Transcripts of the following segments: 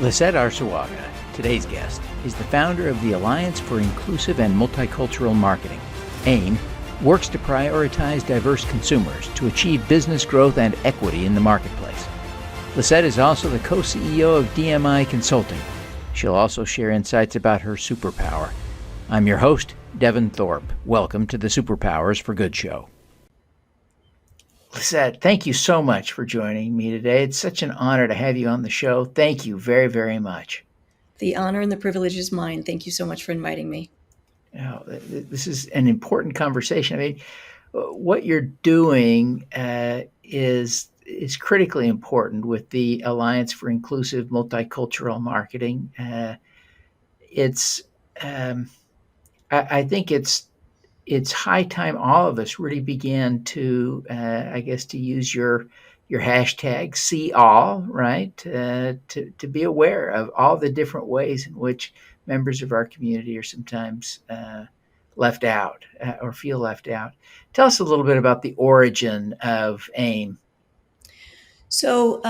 Lisette Arsuaga, today's guest, is the founder of the Alliance for Inclusive and Multicultural Marketing. AIMM works to prioritize diverse consumers to achieve business growth and equity in the marketplace. Lisette is also the co-CEO of DMI Consulting. She'll also share insights about her superpower. I'm your host, Devin Thorpe. Welcome to the Superpowers for Good show. Lisette, thank you so much for joining me today. It's such an honor to have you on the show. Thank you very, very much. The honor and the privilege is mine. Thank you so much for inviting me. This is an important conversation. I mean, what you're doing is critically important with the Alliance for Inclusive Multicultural Marketing. I think it's high time all of us really began to, to use your hashtag see all, right? To be aware of all the different ways in which members of our community are sometimes left out or feel left out. Tell us a little bit about the origin of AIMM. So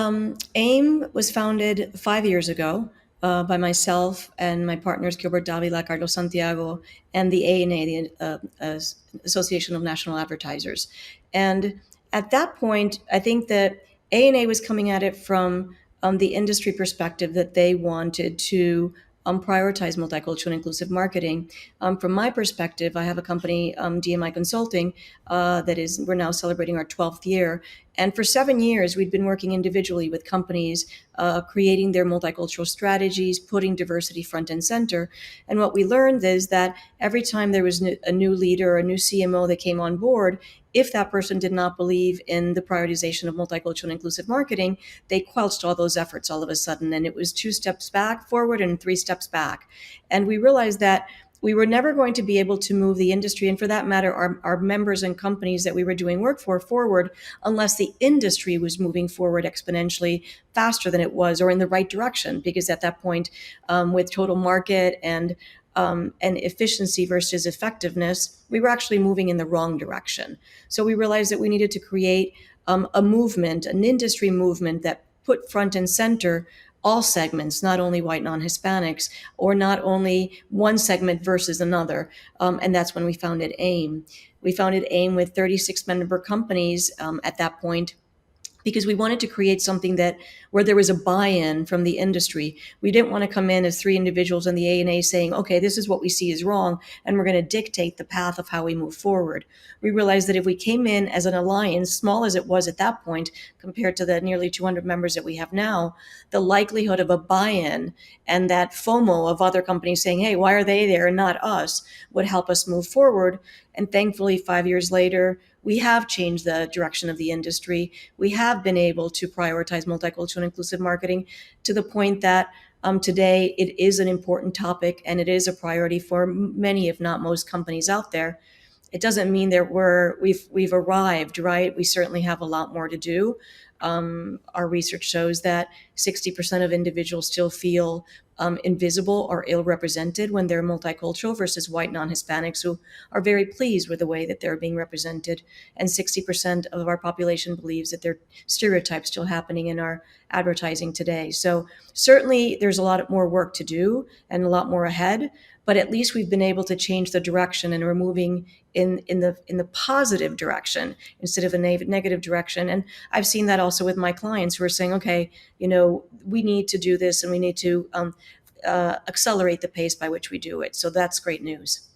AIMM was founded 5 years ago by myself and my partners Gilbert Davila, Carlos Santiago, and the ANA, the Association of National Advertisers. And at that point, I think that ANA was coming at it from the industry perspective that they wanted to prioritize multicultural and inclusive marketing. From my perspective, I have a company, DMI Consulting, we're now celebrating our 12th year. And for 7 years, we'd been working individually with companies, creating their multicultural strategies, putting diversity front and center. And what we learned is that every time there was a new leader or a new CMO that came on board, if that person did not believe in the prioritization of multicultural and inclusive marketing, they quelched all those efforts all of a sudden. And it was 2 steps back forward and 3 steps back. And we realized that we were never going to be able to move the industry, and for that matter, our members and companies that we were doing work for forward, unless the industry was moving forward exponentially faster than it was, or in the right direction. Because at that point, with total market and efficiency versus effectiveness, we were actually moving in the wrong direction. So we realized that we needed to create a movement, an industry movement that put front and center all segments, not only white non-Hispanics, or not only one segment versus another. And that's when we founded AIMM. We founded AIMM with 36 member companies at that point, because we wanted to create something where there was a buy-in from the industry. We didn't want to come in as 3 individuals in the ANA saying, okay, this is what we see is wrong, and we're going to dictate the path of how we move forward. We realized that if we came in as an alliance, small as it was at that point, compared to the nearly 200 members that we have now, the likelihood of a buy-in and that FOMO of other companies saying, hey, why are they there and not us, would help us move forward. And thankfully, 5 years later, we have changed the direction of the industry. We have been able to prioritize multicultural and inclusive marketing to the point that today it is an important topic and it is a priority for many, if not most, companies out there. It doesn't mean that we've arrived, right? We certainly have a lot more to do. Our research shows that 60% of individuals still feel invisible or ill-represented when they're multicultural versus white non-Hispanics who are very pleased with the way that they're being represented. And 60% of our population believes that there are stereotypes still happening in our advertising today. So certainly there's a lot more work to do and a lot more ahead, but at least we've been able to change the direction and we're moving in the positive direction instead of a negative direction. And I've seen that also with my clients who are saying, okay, we need to do this and we need to accelerate the pace by which we do it. So that's great news.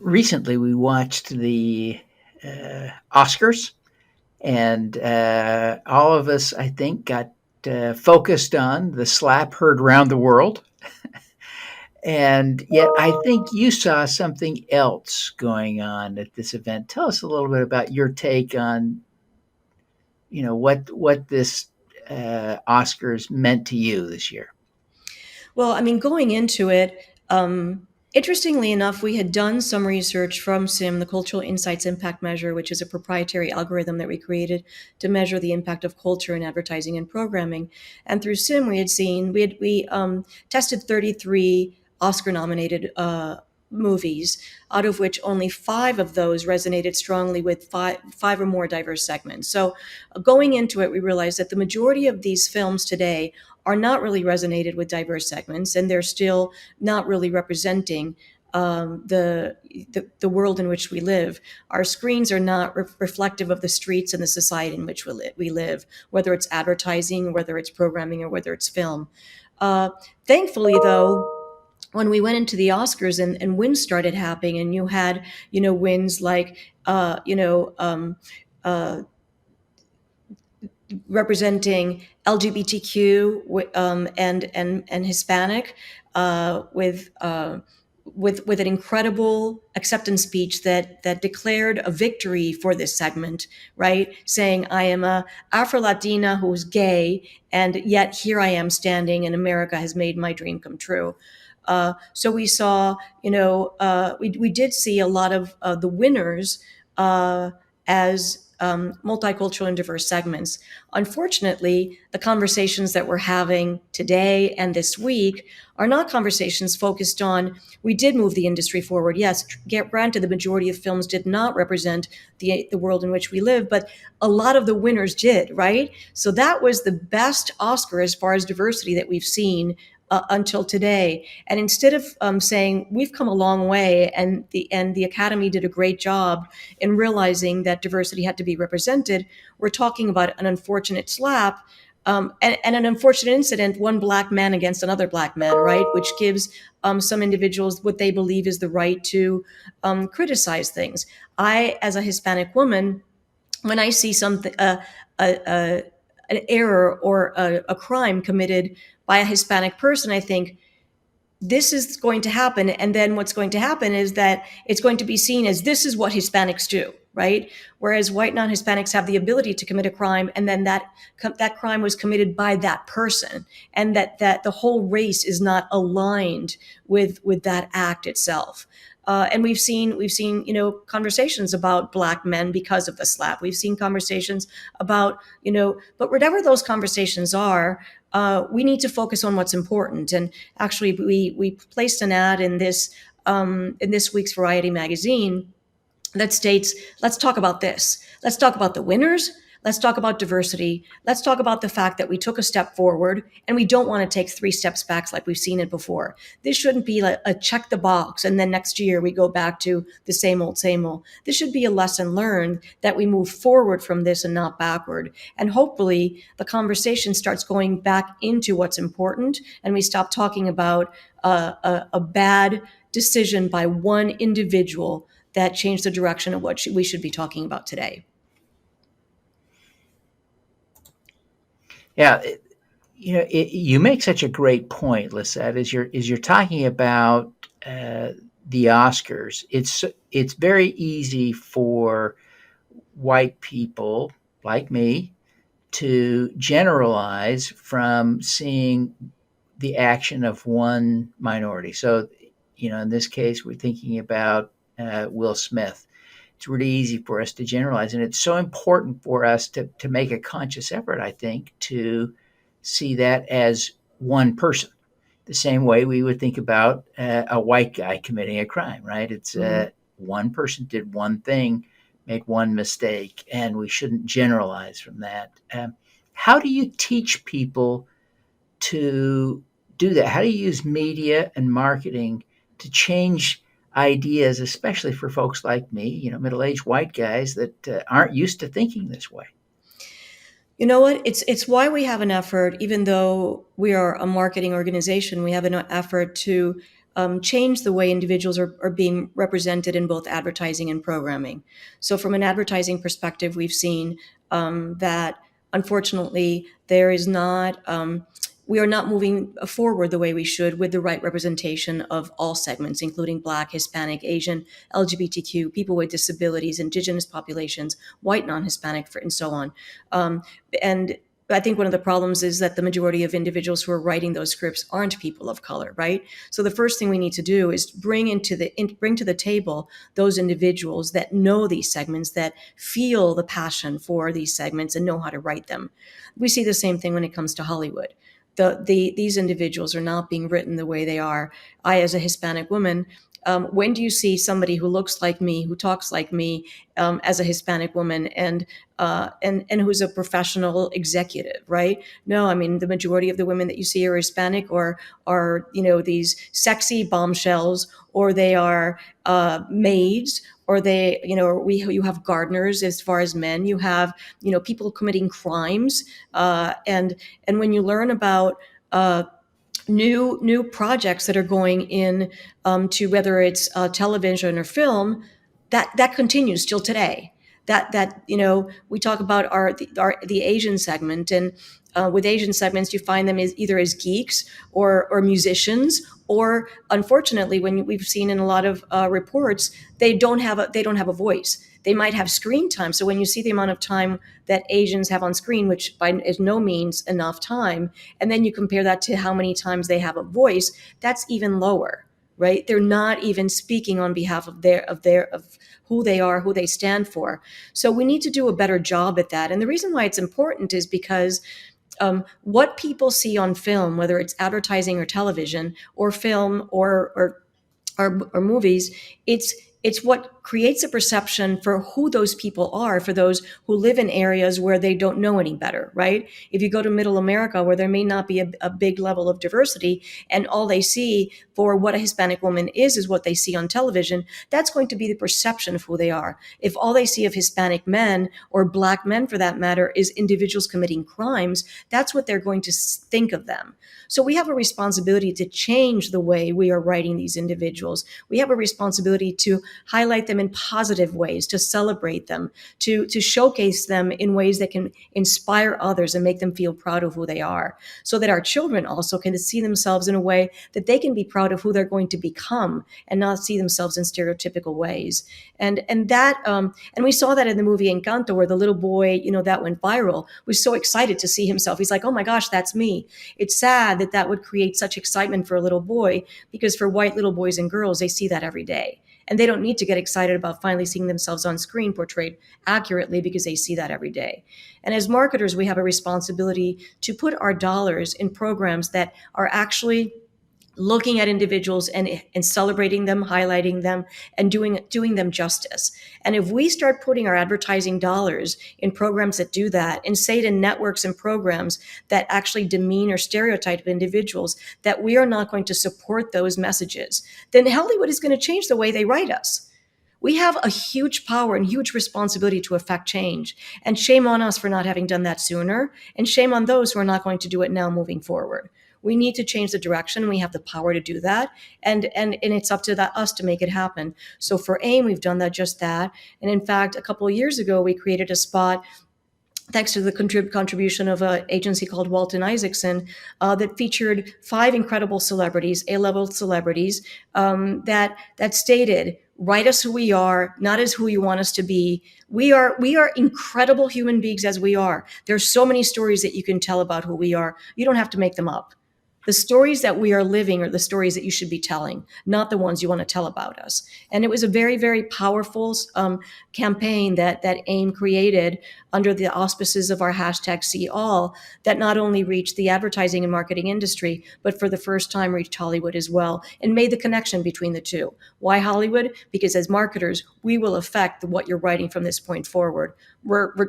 Recently we watched the Oscars, and all of us, I think, got focused on the slap heard around the world. And yet I think you saw something else going on at this event. Tell us a little bit about your take on, what this Oscars meant to you this year. Well, I mean, going into it, interestingly enough, we had done some research from CIM, the Cultural Insights Impact Measure, which is a proprietary algorithm that we created to measure the impact of culture in advertising and programming. And through CIM, we tested 33 Oscar-nominated movies, out of which only 5 of those resonated strongly with five or more diverse segments. So going into it, we realized that the majority of these films today are not really resonated with diverse segments, and they're still not really representing the world in which we live. Our screens are not reflective of the streets and the society in which we live, whether it's advertising, whether it's programming, or whether it's film. Thankfully, though, when we went into the Oscars and wins started happening, and you had, wins like, representing LGBTQ and Hispanic, with an incredible acceptance speech that declared a victory for this segment, right? Saying, I am a Afro-Latina who's gay, and yet here I am standing, and America has made my dream come true. So we saw, we did see a lot of the winners as multicultural and diverse segments. Unfortunately, the conversations that we're having today and this week are not conversations focused on, we did move the industry forward. Yes, granted, the majority of films did not represent the world in which we live, but a lot of the winners did, right? So that was the best Oscar as far as diversity that we've seen until today. And instead of saying we've come a long way and the Academy did a great job in realizing that diversity had to be represented, we're talking about an unfortunate slap and an unfortunate incident, one Black man against another Black man, right? Which gives some individuals what they believe is the right to criticize things. I, as a Hispanic woman, when I see something, an error or a crime committed by a Hispanic person, I think this is going to happen. And then what's going to happen is that it's going to be seen as this is what Hispanics do, right? Whereas white non-Hispanics have the ability to commit a crime, and then that crime was committed by that person, and that the whole race is not aligned with that act itself. And we've seen, conversations about Black men because of the slap. We've seen conversations about, but whatever those conversations are, we need to focus on what's important. And actually, we placed an ad in this week's Variety magazine that states, let's talk about this. Let's talk about the winners. Let's talk about diversity. Let's talk about the fact that we took a step forward and we don't want to take 3 steps back like we've seen it before. This shouldn't be like a check the box and then next year we go back to the same old, same old. This should be a lesson learned that we move forward from this and not backward. And hopefully the conversation starts going back into what's important, and we stop talking about a bad decision by one individual that changed the direction of what we should be talking about today. Yeah, you make such a great point, Lisette, as you're talking about the Oscars. It's very easy for white people like me to generalize from seeing the action of one minority. So, in this case, we're thinking about Will Smith. It's really easy for us to generalize. And it's so important for us to make a conscious effort, I think, to see that as one person. The same way we would think about a white guy committing a crime, right? It's one person did one thing, made one mistake, and we shouldn't generalize from that. How do you teach people to do that? How do you use media and marketing to change ideas, especially for folks like me, middle-aged white guys that aren't used to thinking this way? You know what? It's why we have an effort, even though we are a marketing organization, we have an effort to change the way individuals are being represented in both advertising and programming. So from an advertising perspective, we've seen that unfortunately there is not, we are not moving forward the way we should with the right representation of all segments, including Black, Hispanic, Asian, LGBTQ, people with disabilities, indigenous populations, white non-Hispanic, and so on. And I think one of the problems is that the majority of individuals who are writing those scripts aren't people of color, right? So the first thing we need to do is bring to the table those individuals that know these segments, that feel the passion for these segments and know how to write them. We see the same thing when it comes to Hollywood. These individuals are not being written the way they are. I, as a Hispanic woman, When do you see somebody who looks like me, who talks like me, as a Hispanic woman, and who's a professional executive, right? No, I mean, the majority of the women that you see are Hispanic, or are, these sexy bombshells, or they are maids, or they, you have gardeners. As far as men, you have, people committing crimes, and when you learn about new projects that are going in, to whether it's television or film, that continues till today. That we talk about the Asian segment, and with Asian segments, you find them as either as geeks or musicians, or unfortunately, when we've seen in a lot of reports, they don't have a voice. They might have screen time. So when you see the amount of time that Asians have on screen, which is no means enough time, and then you compare that to how many times they have a voice, that's even lower, right? They're not even speaking on behalf of who they are, who they stand for. So we need to do a better job at that. And the reason why it's important is because what people see on film, whether it's advertising or television or film or movies, it's what creates a perception for who those people are, for those who live in areas where they don't know any better, right? If you go to middle America, where there may not be a big level of diversity, and all they see for what a Hispanic woman is what they see on television, that's going to be the perception of who they are. If all they see of Hispanic men, or Black men for that matter, is individuals committing crimes, that's what they're going to think of them. So we have a responsibility to change the way we are writing these individuals. We have a responsibility to highlight them in positive ways, to celebrate them, to showcase them in ways that can inspire others and make them feel proud of who they are, so that our children also can see themselves in a way that they can be proud of who they're going to become, and not see themselves in stereotypical ways. And we saw that in the movie Encanto, where the little boy, that went viral, was so excited to see himself. He's like, oh my gosh, that's me. It's sad that would create such excitement for a little boy, because for white little boys and girls, they see that every day. And they don't need to get excited about finally seeing themselves on screen portrayed accurately, because they see that every day. And as marketers, we have a responsibility to put our dollars in programs that are actually looking at individuals and celebrating them, highlighting them, and doing them justice. And if we start putting our advertising dollars in programs that do that, and say to networks and programs that actually demean or stereotype individuals, that we are not going to support those messages, then Hollywood is going to change the way they write us. We have a huge power and huge responsibility to affect change. And shame on us for not having done that sooner. And shame on those who are not going to do it now moving forward. We need to change the direction. We have the power to do that. And it's up to us to make it happen. So for AIMM, we've done just that. And in fact, a couple of years ago, we created a spot, thanks to the contribution of an agency called Walton Isaacson, that featured 5 incredible celebrities, A-level celebrities, that stated, write us who we are, not as who you want us to be. We are incredible human beings as we are. There's so many stories that you can tell about who we are. You don't have to make them up. The stories that we are living are the stories that you should be telling, not the ones you want to tell about us. And it was a very, very powerful campaign that AIMM created under the auspices of our hashtag #SeeAll, that not only reached the advertising and marketing industry, but for the first time reached Hollywood as well, and made the connection between the two. Why Hollywood? Because as marketers, we will affect what you're writing from this point forward.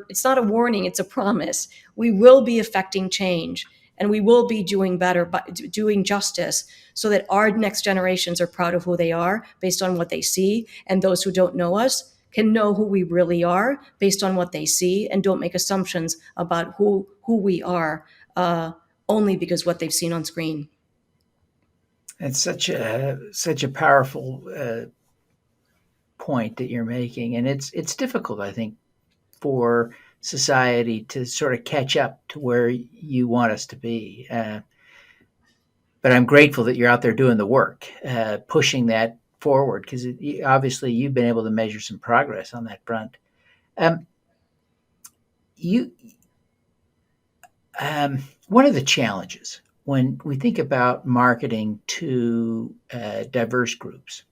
It's not a warning, it's a promise. We will be affecting change. And we will be doing better, doing justice, so that our next generations are proud of who they are based on what they see. And those who don't know us can know who we really are based on what they see, and don't make assumptions about who we are only because what they've seen on screen. It's such a powerful point that you're making. And it's difficult, I think, for society to sort of catch up to where you want us to be. But I'm grateful that you're out there doing the work, pushing that forward, because obviously you've been able to measure some progress on that front. One of the challenges when we think about marketing to diverse groups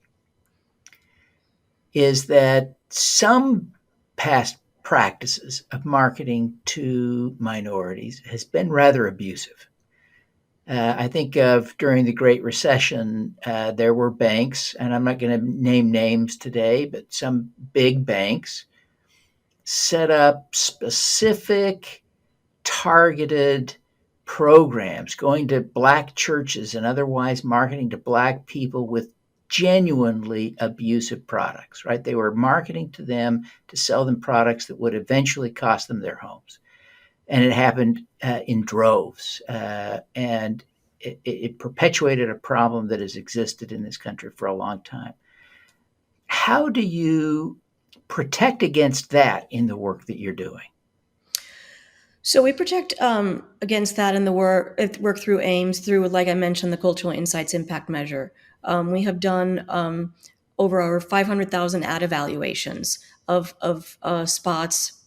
is that some past practices of marketing to minorities has been rather abusive. I think of during the Great Recession, there were banks, and I'm not going to name names today, but some big banks set up specific targeted programs going to black churches and otherwise marketing to black people with genuinely abusive products, right? They were marketing to them to sell them products that would eventually cost them their homes. And it happened in droves. And it perpetuated a problem that has existed in this country for a long time. How do you protect against that in the work that you're doing? So we protect against that in the work through AIMS, through, like I mentioned, the Cultural Insights Impact Measure. We have done over 500,000 ad evaluations of spots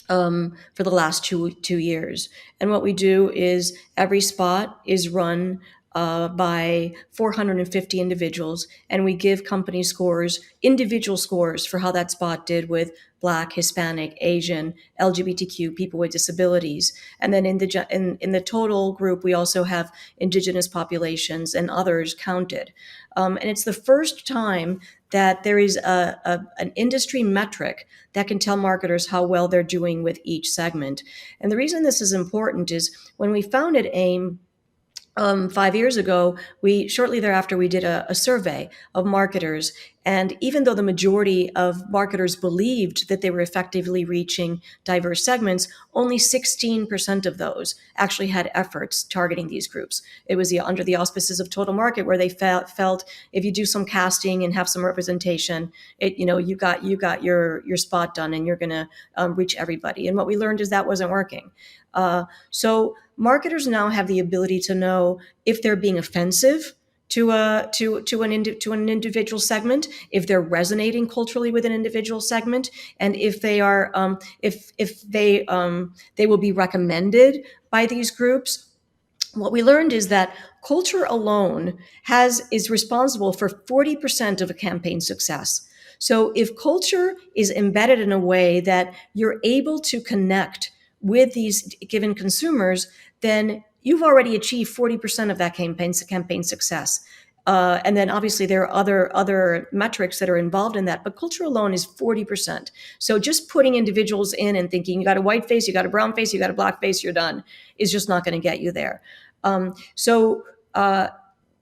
for the last two years. And what we do is every spot is run by 450 individuals, and we give company scores, individual scores for how that spot did with Black, Hispanic, Asian, LGBTQ, people with disabilities. And then in the total group, we also have Indigenous populations and others counted. And it's the first time that there is an industry metric that can tell marketers how well they're doing with each segment. And the reason this is important is when we founded AIM 5 years ago, shortly thereafter we did a survey of marketers, and even though the majority of marketers believed that they were effectively reaching diverse segments, only 16% of those actually had efforts targeting these groups. It was under the auspices of Total Market, where they felt if you do some casting and have some representation, you got your spot done, and you're going to reach everybody. And what we learned is that wasn't working. So marketers now have the ability to know if they're being offensive to an individual segment, if they're resonating culturally with an individual segment, and if they are if they will be recommended by these groups. What we learned is that culture alone is responsible for 40% of a campaign's success. So if culture is embedded in a way that you're able to connect with these given consumers, then you've already achieved 40% of that campaign success. And then obviously there are other metrics that are involved in that, but culture alone is 40%. So just putting individuals in and thinking you got a white face, you got a brown face, you got a black face, you're done, is just not going to get you there. So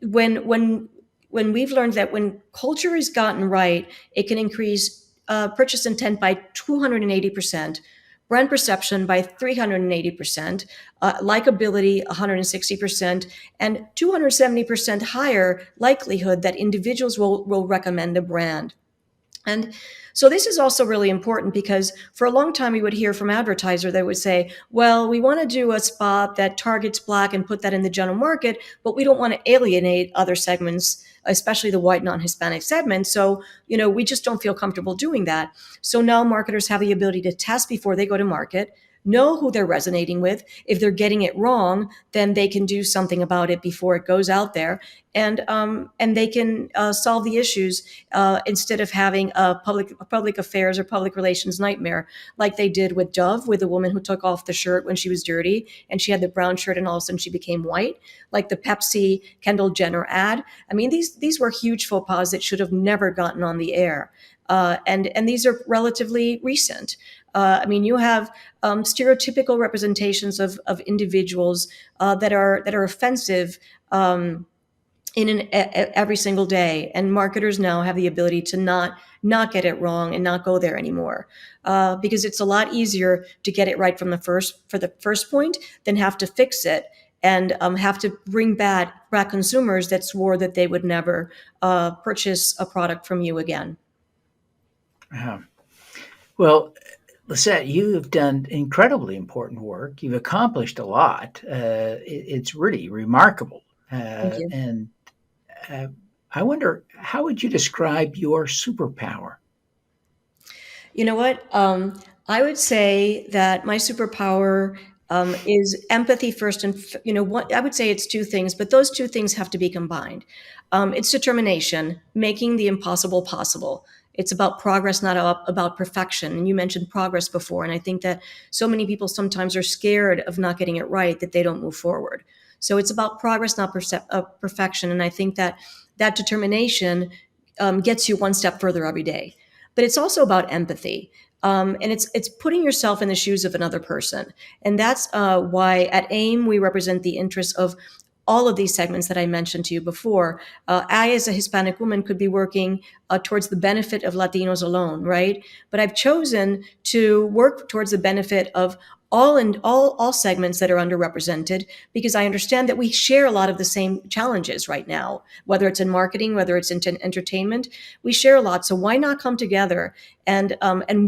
when we've learned that when culture is gotten right, it can increase purchase intent by 280%. Brand perception by 380%, likability 160%, and 270% higher likelihood that individuals will recommend a brand. And so this is also really important because for a long time we would hear from advertiser that would say, well, we want to do a spot that targets Black and put that in the general market, but we don't want to alienate other segments, especially the white non-Hispanic segment. So, we just don't feel comfortable doing that. So now marketers have the ability to test before they go to market, know who they're resonating with. If they're getting it wrong, then they can do something about it before it goes out there, and they can solve the issues instead of having a public affairs or public relations nightmare like they did with Dove, with the woman who took off the shirt when she was dirty and she had the brown shirt and all of a sudden she became white, like the Pepsi Kendall Jenner ad. I mean, these were huge faux pas that should have never gotten on the air. And these are relatively recent. You have stereotypical representations of individuals that are offensive every single day, and marketers now have the ability to not get it wrong and not go there anymore, because it's a lot easier to get it right for the first point than have to fix it and have to bring back consumers that swore that they would never purchase a product from you again. Well, Lisette, you have done incredibly important work. You've accomplished a lot. It's really remarkable. Thank you. And I wonder, how would you describe your superpower? You know what? I would say that my superpower is empathy first, and I would say it's two things, but those two things have to be combined. It's determination, making the impossible possible. It's about progress, not about perfection. And you mentioned progress before, and I think that so many people sometimes are scared of not getting it right that they don't move forward. So it's about progress, not perfection. And I think that that determination gets you one step further every day. But it's also about empathy. And it's putting yourself in the shoes of another person. And that's why at AIMM, we represent the interests of all of these segments that I mentioned to you before. I, as a Hispanic woman, could be working towards the benefit of Latinos alone, right? But I've chosen to work towards the benefit of all segments that are underrepresented, because I understand that we share a lot of the same challenges right now, whether it's in marketing, whether it's in entertainment, we share a lot. So why not come together and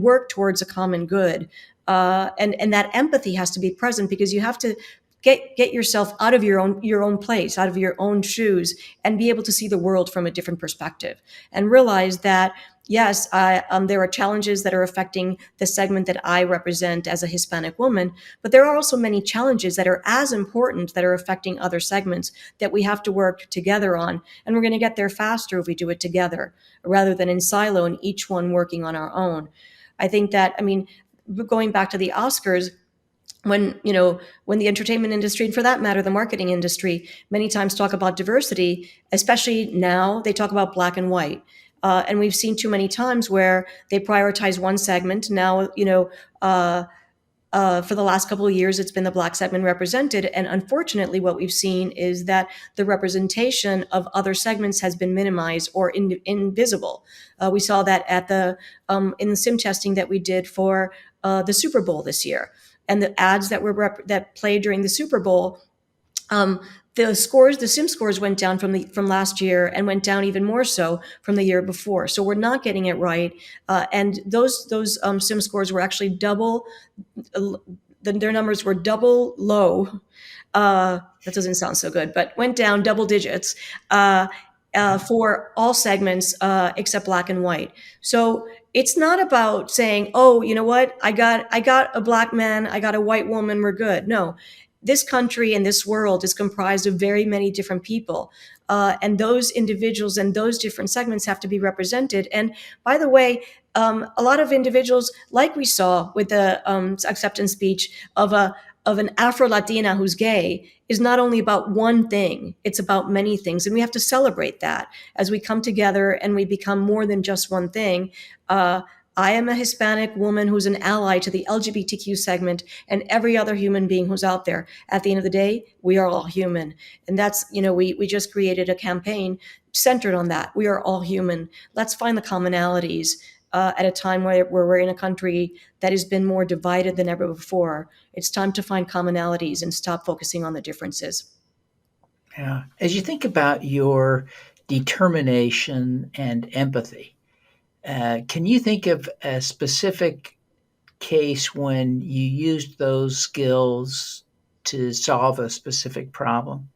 work towards a common good? And that empathy has to be present, because you have to get yourself out of your own place, out of your own shoes, and be able to see the world from a different perspective, and realize that yes, there are challenges that are affecting the segment that I represent as a Hispanic woman, but there are also many challenges that are as important that are affecting other segments that we have to work together on, and we're going to get there faster if we do it together rather than in silo and each one working on our own. I think that, I mean, going back to the Oscars, when the entertainment industry, and for that matter the marketing industry, many times talk about diversity, especially now they talk about black and white, and we've seen too many times where they prioritize one segment. Now for the last couple of years it's been the black segment represented, and unfortunately what we've seen is that the representation of other segments has been minimized or invisible. We saw that at the in the sim testing that we did for the Super Bowl this year, and the ads that played during the Super Bowl, the sim scores went down from last year, and went down even more so from the year before. So we're not getting it right, and those sim scores were actually double. Their numbers were double low. That doesn't sound so good, but went down double digits for all segments except black and white. So it's not about saying, oh, you know what, I got a black man, I got a white woman, we're good. No, this country and this world is comprised of very many different people. And those individuals and those different segments have to be represented. And by the way, a lot of individuals, like we saw with the acceptance speech of an Afro-Latina who's gay, is not only about one thing, it's about many things. And we have to celebrate that as we come together and we become more than just one thing. I am a Hispanic woman who's an ally to the LGBTQ segment and every other human being who's out there. At the end of the day, we are all human. And that's, we just created a campaign centered on that. We are all human. Let's find the commonalities at a time where we're in a country that has been more divided than ever before. It's time to find commonalities and stop focusing on the differences. Yeah. As you think about your determination and empathy, can you think of a specific case when you used those skills to solve a specific problem?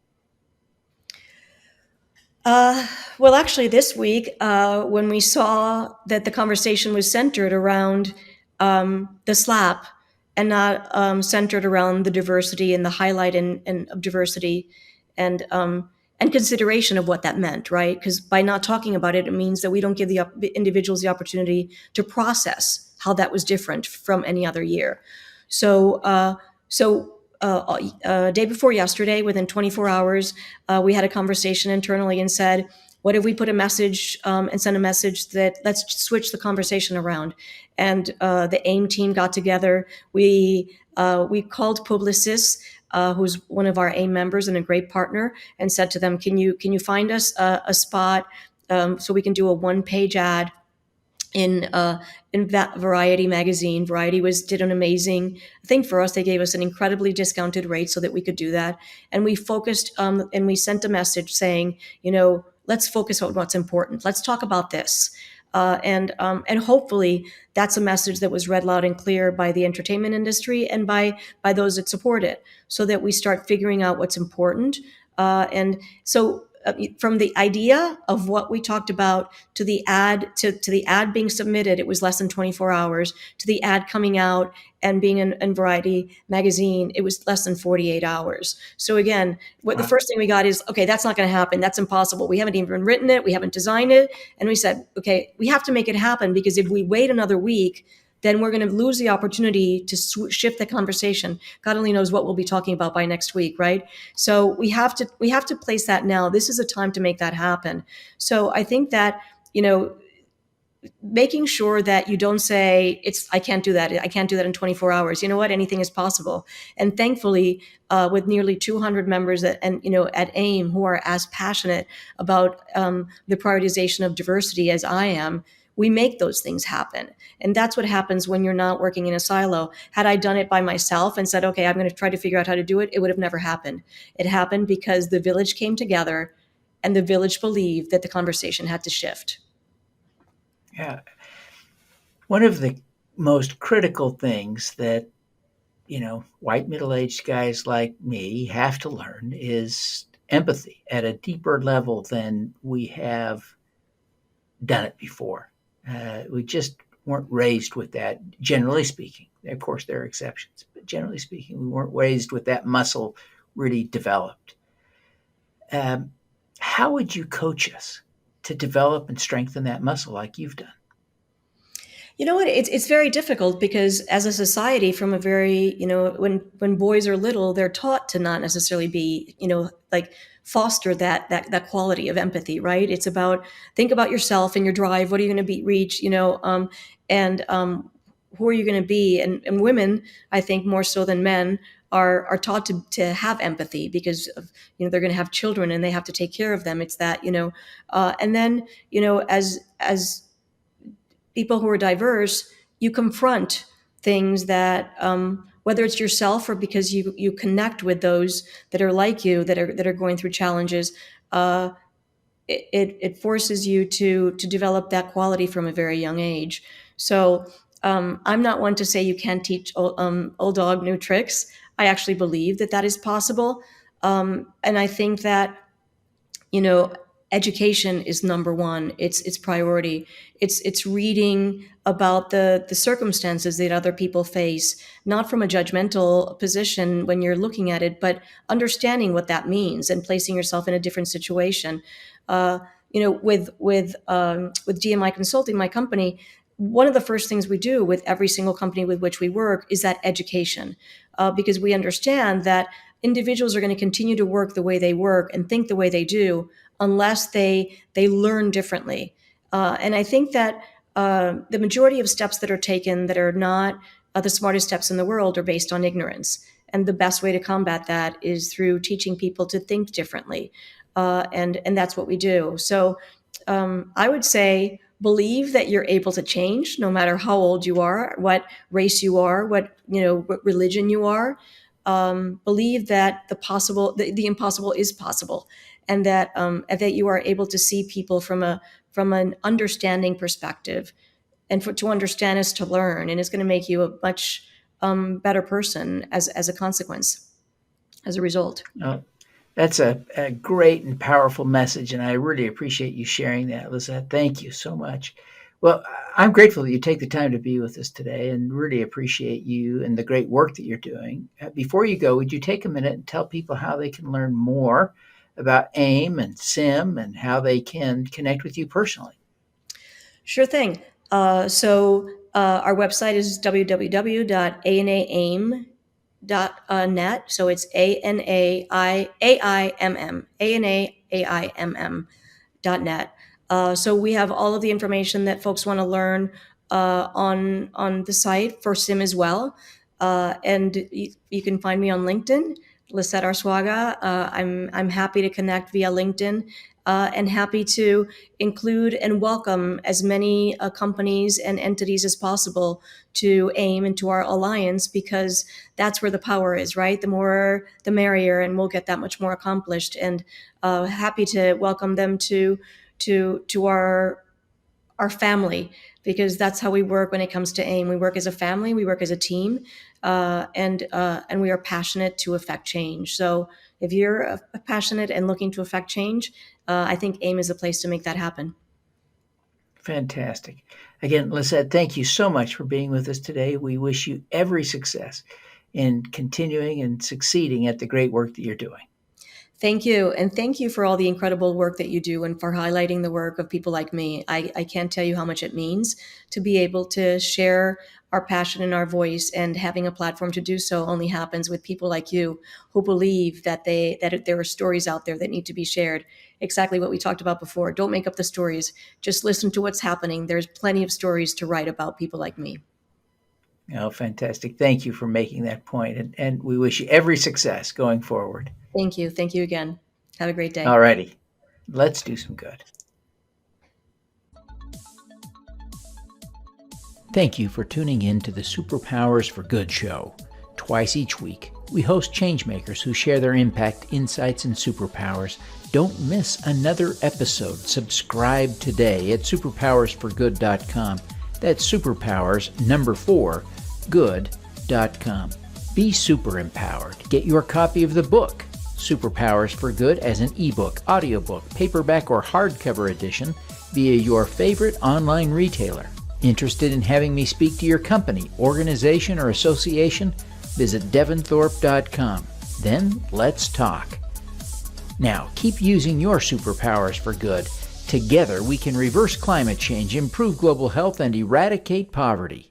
Well, actually, this week, when we saw that the conversation was centered around the slap and not centered around the diversity and the highlight of diversity and consideration of what that meant, right? Because by not talking about it, it means that we don't give the individuals the opportunity to process how that was different from any other year. So day before yesterday, within 24 hours, we had a conversation internally and said, what if we put a message and send a message that let's switch the conversation around? And the AIMM team got together. We called Publicis, who's one of our AIMM members and a great partner, and said to them, can you find us a spot so we can do a one-page ad in that Variety magazine. Variety did an amazing thing for us. They gave us an incredibly discounted rate so that we could do that. And we focused and we sent a message saying, let's focus on what's important. Let's talk about this. And hopefully that's a message that was read loud and clear by the entertainment industry and by those that support it, so that we start figuring out what's important. And so from the idea of what we talked about to the ad to the ad being submitted, it was less than 24 hours. To the ad coming out and being in Variety magazine, it was less than 48 hours. So again, the first thing we got is, okay, that's not going to happen. That's impossible. We haven't even written it. We haven't designed it. And we said, okay, we have to make it happen, because if we wait another week, then we're going to lose the opportunity to shift the conversation. God only knows what we'll be talking about by next week, right? So we have to place that now. This is a time to make that happen. So I think that, making sure that you don't say I can't do that. I can't do that in 24 hours. You know what? Anything is possible. And thankfully, with nearly 200 members at AIMM who are as passionate about the prioritization of diversity as I am, we make those things happen. And that's what happens when you're not working in a silo. Had I done it by myself and said, okay, I'm going to try to figure out how to do it, it would have never happened. It happened because the village came together and the village believed that the conversation had to shift. Yeah. One of the most critical things that, white middle-aged guys like me have to learn is empathy at a deeper level than we have done it before. We just weren't raised with that, generally speaking. Of course, there are exceptions, but generally speaking, we weren't raised with that muscle really developed. How would you coach us to develop and strengthen that muscle like you've done? You know what? It's very difficult because as a society, from a very, when boys are little, they're taught to not necessarily be, like foster that quality of empathy, right? It's about, think about yourself and your drive. What are you going to reach, and who are you going to be? And women, I think more so than men, are taught to have empathy because of, they're going to have children and they have to take care of them. It's that, and then, as people who are diverse, you confront things that, whether it's yourself or because you connect with those that are like you, that are going through challenges, it forces you to develop that quality from a very young age. So I'm not one to say you can't teach old dog new tricks. I actually believe that is possible, and I think that, education is number one. It's priority. It's reading about the circumstances that other people face, not from a judgmental position when you're looking at it, but understanding what that means and placing yourself in a different situation. With GMI Consulting, my company, one of the first things we do with every single company with which we work is that education, because we understand that individuals are going to continue to work the way they work and think the way they do unless they learn differently. And I think that the majority of steps that are taken that are not the smartest steps in the world are based on ignorance. And the best way to combat that is through teaching people to think differently. And that's what we do. So I would say, believe that you're able to change no matter how old you are, what race you are, what religion you are. Believe that the impossible is possible, and that you are able to see people from an understanding perspective, and to understand is to learn, and it's going to make you a much better person as a consequence, as a result. Oh, that's a great and powerful message, and I really appreciate you sharing that, Lisette. Thank you so much. Well, I'm grateful that you take the time to be with us today and really appreciate you and the great work that you're doing. Before you go, would you take a minute and tell people how they can learn more about AIM and SIM and how they can connect with you personally? Sure thing. So our website is www.anaimm.net. So it's ANAIMM.net. So we have all of the information that folks want to learn on the site for SIM as well. And you can find me on LinkedIn, Lisette Arsuaga. I'm happy to connect via LinkedIn. And happy to include and welcome as many companies and entities as possible to AIM and to our alliance, because that's where the power is, right? The more, the merrier, and we'll get that much more accomplished. And happy to welcome them to our family, because that's how we work when it comes to AIM. We work as a family, we work as a team, and we are passionate to affect change. So if you're passionate and looking to affect change, I think AIM is a place to make that happen. Fantastic. Again, Lisette, thank you so much for being with us today. We wish you every success in continuing and succeeding at the great work that you're doing. Thank you. And thank you for all the incredible work that you do and for highlighting the work of people like me. I can't tell you how much it means to be able to share our passion and our voice, and having a platform to do so only happens with people like you who believe that there are stories out there that need to be shared. Exactly what we talked about before. Don't make up the stories. Just listen to what's happening. There's plenty of stories to write about people like me. Oh, fantastic. Thank you for making that point. And we wish you every success going forward. Thank you. Thank you again. Have a great day. All righty. Let's do some good. Thank you for tuning in to the Superpowers for Good show. Twice each week, we host changemakers who share their impact, insights, and superpowers. Don't miss another episode. Subscribe today at superpowersforgood.com. That's superpowers, good.com. Be super empowered. Get your copy of the book, Superpowers for Good, as an ebook, audiobook, paperback, or hardcover edition via your favorite online retailer. Interested in having me speak to your company, organization, or association? Visit devinthorpe.com. Then let's talk. Now, keep using your superpowers for good. Together, we can reverse climate change, improve global health, and eradicate poverty.